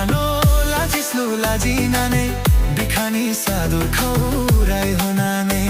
थानो लाजिस्लु लाजिनानै बिखानी सादुर खौराय होनानै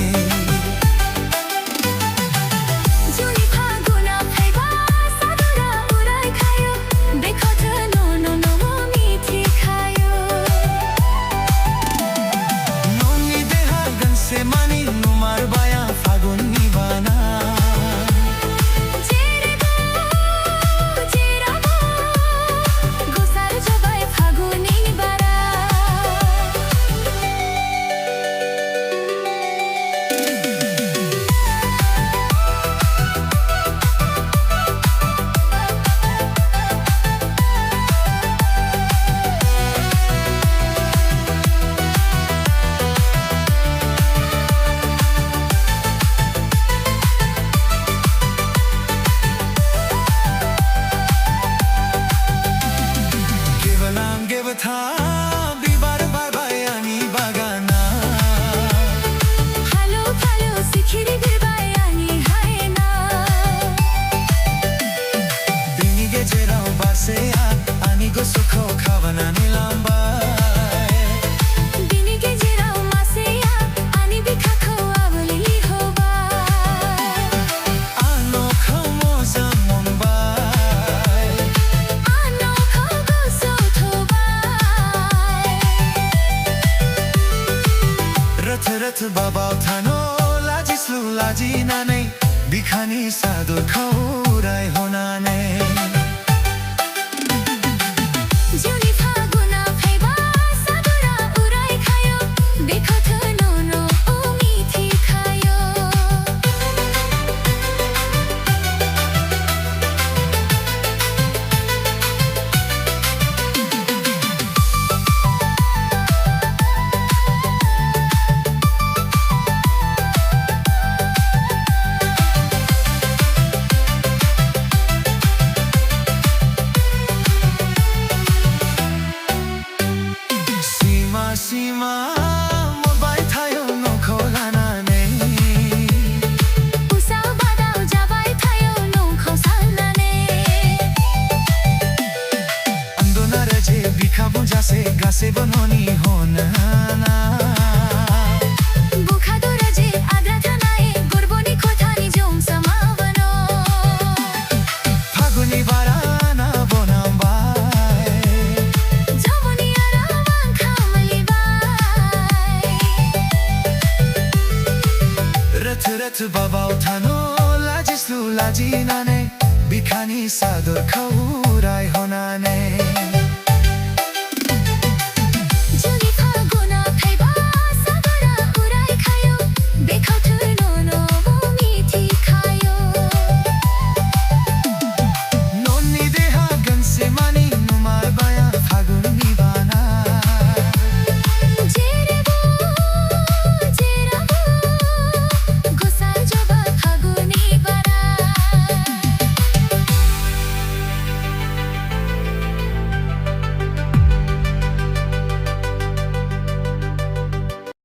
था बिबार बारबाय आंनि बागाना फालो फालो सिखिरि बिरबाय आंनि हायेना बिनि गेजेराव बारसेया आंनि गोसोखौ खावनानै लांबाय बिनि गेजेराव मासेया आंनि बिखाखौ आवलि होबाय आं न'खौ मोजां मोनबाय आं न'खौ गोसोआव थोबाय रथ रथ बाबाव थानो लाजिस्लु लाजिनानै बिखानि सादुर खौराय होनानै जिउनि फागुना फैबा सादुरा उरायखायो बेखौथ' न' मिथिखायो सिमा मोबाय थायो न'खौ लानानै उसाव बादाव जाबाय थायो न'खौ साननानै उन्दुनारो जे बिखा बुंजासे गासैबो न'नि होनाना बुखादुरा जे आद्रा थानाय गोरबोनि खथानि जंसमावनो फागुननि बारा ना बनामबाय जबनि आरावां खामलिबाय रथ रथ बाबाव थानो लाजिस्लु लाजिनानै बिखानि सादुर खौ